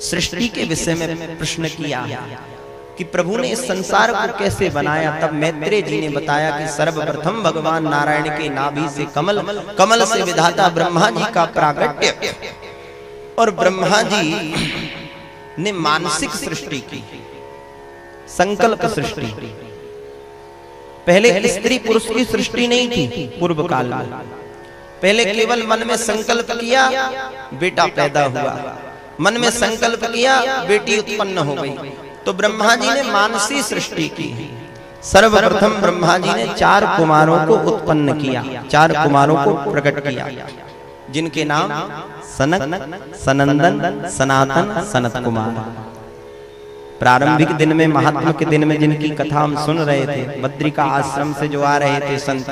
सृष्टि के विषय में प्रश्न किया कि प्रभु ने इस संसार को कैसे बनाया। तब मैत्रेय जी ने बताया कि सर्वप्रथम भगवान नारायण के नाभि से कमल, कमल से विधाता ब्रह्मा जी का प्रागट्य, और ब्रह्मा जी ने मानसिक सृष्टि की, संकल्प सृष्टि। पहले स्त्री पुरुष की सृष्टि नहीं थी पूर्व काल में, पहले केवल मन में संकल्प किया, बेटा पैदा हुआ, मन में संकल्प किया, बेटी उत्पन्न हो गई। तो ब्रह्मा जी ने मानसी सृष्टि की। सर्वप्रथम ब्रह्मा जी ने 4 कुमारों को उत्पन्न किया, 4 कुमारों को प्रकट किया, जिनके नाम सनक, सनंदन, सनातन, सनत कुमार। प्रारंभिक दिन में, महात्मा के दिन में जिनकी कथा हम सुन रहे थे, बद्रिका आश्रम से जो आ रहे थे संत,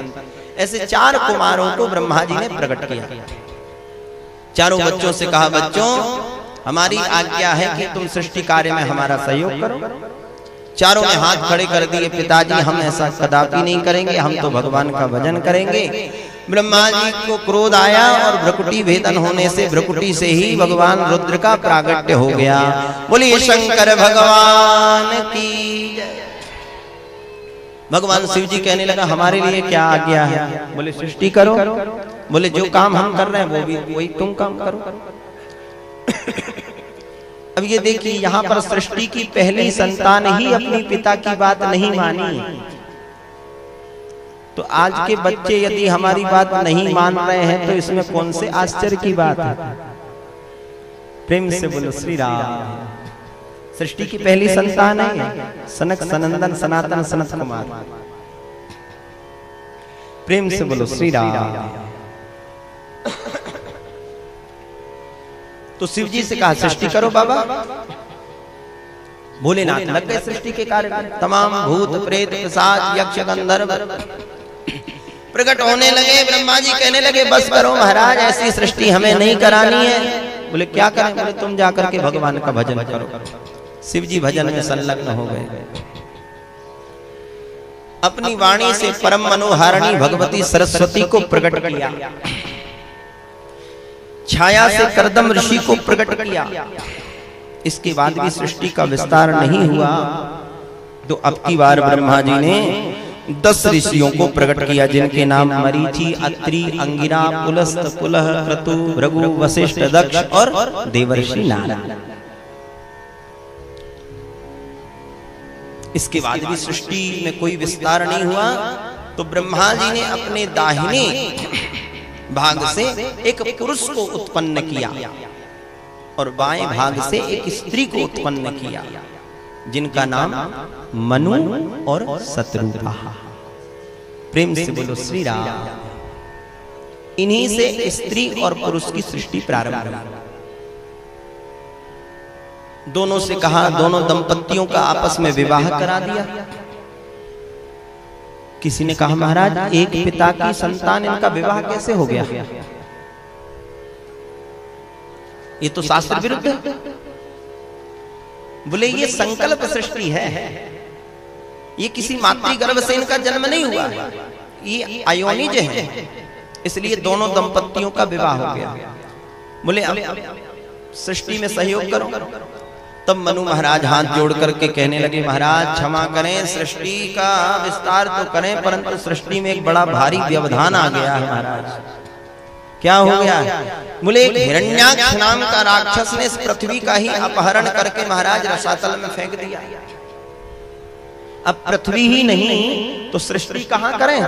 ऐसे 4 कुमारों को ब्रह्मा जी ने प्रकट किया। चारों बच्चों से कहा, बच्चों हमारी आज्ञा है कि तुम सृष्टि कार्य में हमारा सहयोग करो। चारों ने हाथ खड़े कर दिए, पिताजी हम ऐसा कदापि नहीं करेंगे, हम तो भगवान का भजन करेंगे। ब्रह्मा जी को क्रोध आया और भ्रकुटी भेदन होने से, भ्रकुटी से ही भगवान रुद्र का प्रागट्य हो गया। बोलिए शंकर भगवान की जय। भगवान शिव जी कहने लगा, हमारे लिए क्या आज्ञा है? बोले सृष्टि करो। बोले जो काम हम कर रहे हैं वो भी वही तुम काम करो। अब ये देखिए, यहाँ पर सृष्टि की पहली संतान ही अपनी पिता की बात नहीं मानी। तो आज के बच्चे यदि हमारी बात नहीं मान रहे हैं तो इसमें कौन से आश्चर्य की बात है? प्रेम से बोलो श्री राम। सृष्टि की पहली संतान है सनक, सनंदन, सनातन, सनत कुमार। प्रेम से बोलो श्री राम। तो शिव जी से कहा सृष्टि करो बाबा। भोलेनाथ लग गए सृष्टि के कार्य। तमाम भूत प्रेत पिशाच यक्ष गंधर्व प्रकट होने लगे। ब्रह्मा जी कहने लगे बस करो महाराज, ऐसी सृष्टि हमें नहीं करानी है। बोले क्या करें? बोले तुम जाकर के भगवान का भजन करो। शिव जी भजन में संलग्न हो गए। अपनी वाणी से परम मनोहारिणी भगवती सरस्वती को प्रकट किया, छाया से करदम ऋषि को प्रकट किया। इसके बाद भी सृष्टि का विस्तार नहीं हुआ तो अब की बार ब्रह्मा जी ने 10 ऋषियों को प्रकट किया, जिनके नाम मरीचि, अत्रि, अंगिरा, पुलस्त, पुलह, क्रतु, भृगु, वशिष्ठ, दक्ष और देवर्षि नारद। इसके बाद भी सृष्टि में कोई विस्तार नहीं हुआ तो ब्रह्मा जी ने अपने दाहिने भाग से एक पुरुष को उत्पन्न किया और बाएं भाग से एक स्त्री को उत्पन्न किया, जिनका नाम मनु और शत्रुघ्न। प्रेम से बोलो श्री राम। इन्हीं से स्त्री और पुरुष की सृष्टि प्रारंभ हुई। दोनों से कहा, दोनों दंपतियों का आपस में विवाह करा दिया। किसी ने कहा महाराज एक पिता की संतान, इनका विवाह कैसे हो गया? ये तो शास्त्र विरुद्ध है। बोले ये संकल्प सृष्टि है, ये किसी मातृगर्भ से इनका जन्म नहीं हुआ, ये अयोनिज है, इसलिए दोनों दंपतियों का विवाह हो गया। बोले अब सृष्टि में सहयोग करो। तब मनु महाराज हाथ जोड़ करके कहने लगे महाराज क्षमा करें, सृष्टि का विस्तार तो करें परंतु सृष्टि में एक बड़ा भारी व्यवधान आ गया है महाराज। क्या हो गया? बोले एक हिरण्याक्ष नाम का राक्षस ने इस पृथ्वी का ही अपहरण करके महाराज रसातल में फेंक दिया। अब पृथ्वी ही नहीं तो सृष्टि कहां करें?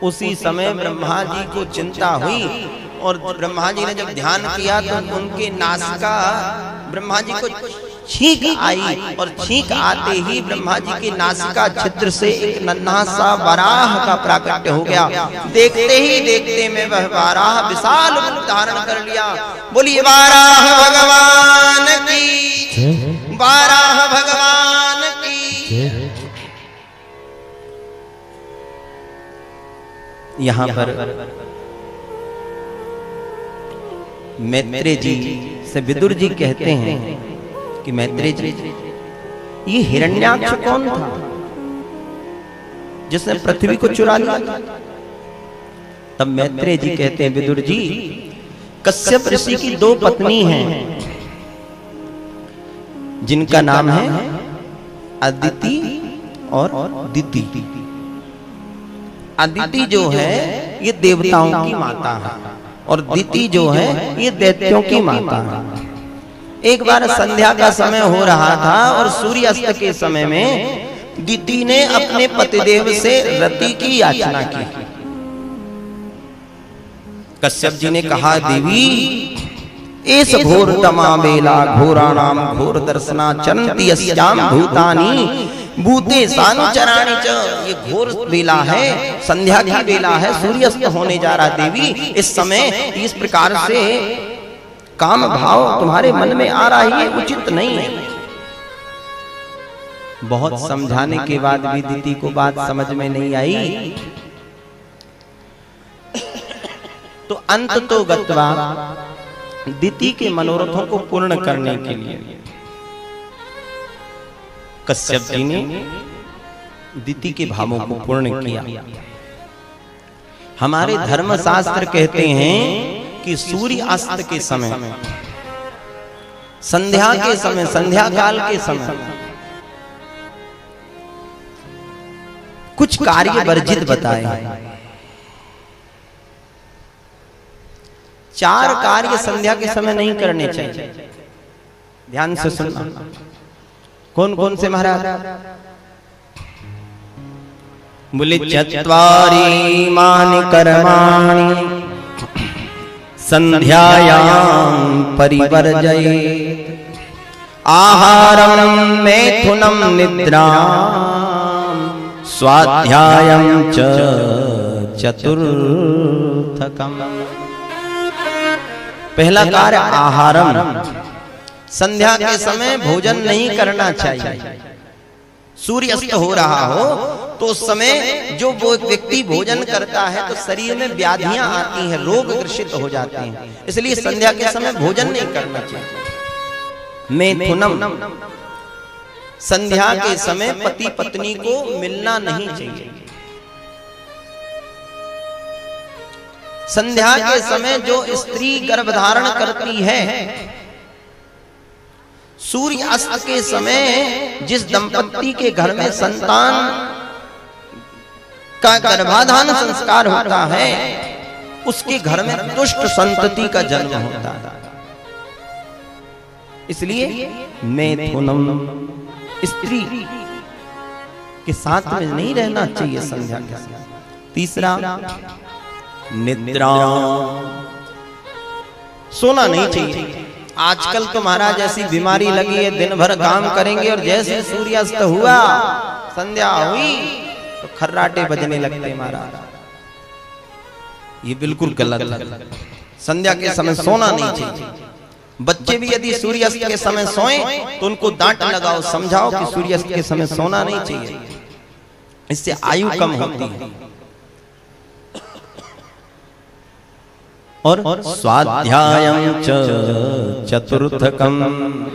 उसी समय ब्रह्मा जी को चिंता हुई और ब्रह्मा जी ने जब ध्यान किया तो उनके नासिका ब्रह्मा जी को छींक आई और छींक आते ही ब्रह्मा जी के नासिका छिद्र से एक नन्हा सा वराह का प्राकट्य हो गया। देखते ही देखते में वह वराह विशाल रूप धारण कर लिया। बोलिए वाराह भगवान की, वाराह भगवान की। यहाँ पर मैत्रेय जी से विदुर जी कहते हैं कि मैत्रेय जी ये हिरण्याक्ष कौन था जिसने पृथ्वी को चुरा लिया? तब मैत्रेय जी कहते हैं विदुर जी कश्यप ऋषि की 2 पत्नी हैं, जिनका नाम है अदिति और दिति। अदिति जो है ये देवताओं की माता है और दिति जो है ये दैत्यों की माता है। एक बार संध्या का समय हो रहा था और सूर्यास्त के समय में दिति ने अपने पतिदेव से रति की याचना की। कश्यप जी ने कहा, देवी एस घोर तमा बेला घोराणाम घोर दर्शना चरंती अस्याम भूतानि भूते सानुचराणि च। ये घोर बेला है, संध्या की बेला है, सूर्यास्त होने जा रहा। देवी इस समय इस प्रकार से काम भाव तुम्हारे मन में आ रहा है, ये उचित नहीं है। बहुत समझाने के बाद भी दिति को बात समझ में नहीं आई। तो अंत तो गत्वा दिति के मनोरथों को पूर्ण करने के लिए कश्यप जी ने दिति के भावों को पूर्ण किया। हमारे धर्मशास्त्र कहते हैं कि सूर्य अस्त के समय, संध्या के समय, संध्या काल के समय कुछ कार्य वर्जित बताए। 4 कार्य संध्या के समय नहीं करने चाहिए। ध्यान से सुनना। कौन कौन से महाराज? बोले, चत्वारि मानि कर्माणि संध्यायां परिवर्जयेत् आहारं मैथुनं निद्रां स्वाध्यायं च चतुर्थकम्। पहला कार्य आहारम, संध्या के समय भोजन नहीं करना चाहिए। सूर्य अस्त हो रहा हो तो उस समय जो वो व्यक्ति भोजन करता है तो शरीर में व्याधियां आती हैं, रोग ग्रसित हो जाते हैं। इसलिए संध्या के समय भोजन नहीं करना चाहिए। मैथुनम, संध्या के समय पति पत्नी को मिलना नहीं चाहिए। संध्या के समय जो स्त्री गर्भधारण करती है, सूर्य अस्त के समय जिस दंपत्ति के घर में संतान का गर्भाधान संस्कार होता है, उसके घर में दुष्ट संतति का जन्म होता है। इसलिए मैथुनम, स्त्री के साथ में नहीं रहना चाहिए संध्या के समय। तीसरा, निद्रा, सोना नहीं चाहिए। आजकल तो महाराज ऐसी बीमारी लगी है, दिन भर काम करेंगे और जैसे सूर्यास्त हुआ, संध्या हुई तो खर्राटे बजने लगते महाराज। ये बिल्कुल गलत है। संध्या के समय सोना नहीं चाहिए। बच्चे भी यदि सूर्यास्त के समय सोएं तो उनको डांट लगाओ, समझाओ कि सूर्यास्त के समय सोना नहीं चाहिए, इससे आयु कम होती है। और स्वाध्यायं च चतुर्थकम,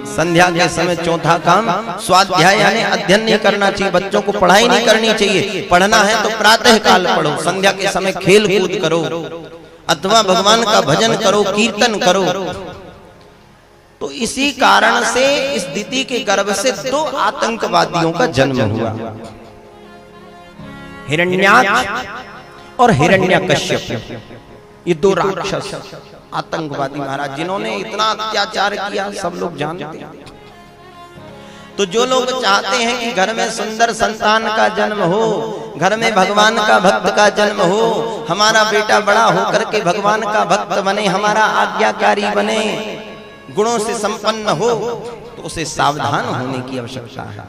संध्या के समय चौथा काम स्वाध्याय यानी अध्ययन नहीं करना चाहिए। बच्चों को पढ़ाई नहीं करनी चाहिए। पढ़ना है तो प्रातः काल पढ़ो, संध्या के समय खेल कूद करो अथवा भगवान का भजन करो, कीर्तन करो। तो इसी कारण से इस दिति के गर्भ से 2 आतंकवादियों का जन्म हुआ, हिरण्याक्ष और हिरण्यकश्यप। ये 2 राक्षस आतंकवादी महाराज, जिन्होंने इतना अत्याचार किया, सब लोग जानते हैं। तो जो लोग चाहते हैं कि घर में सुंदर संतान का जन्म हो, घर में भगवान का भक्त का जन्म हो, हमारा बेटा बड़ा होकर के भगवान का भक्त बने, हमारा आज्ञाकारी बने, गुणों से संपन्न हो, तो उसे सावधान होने की आवश्यकता है।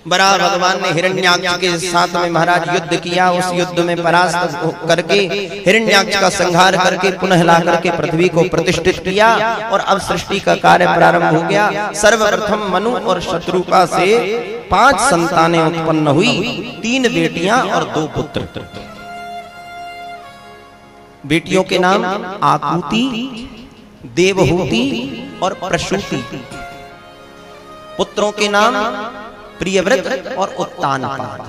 बड़ा भगवान ने हिरण्याक्ष के साथ में महाराज युद्ध किया। उस युद्ध में परास्त करके हिरण्याक्ष का संहार करके पुनः ला करके पृथ्वी को प्रतिष्ठित किया और अब सृष्टि का कार्य प्रारंभ हो गया। सर्वप्रथम मनु और शत्रुपा से 5 संतानें उत्पन्न हुई, 3 बेटियां और 2 पुत्र। बेटियों के नाम आकुति, देवहूति और प्रसूति। पुत्रों के नाम प्रियव्रत और उत्तानपाद।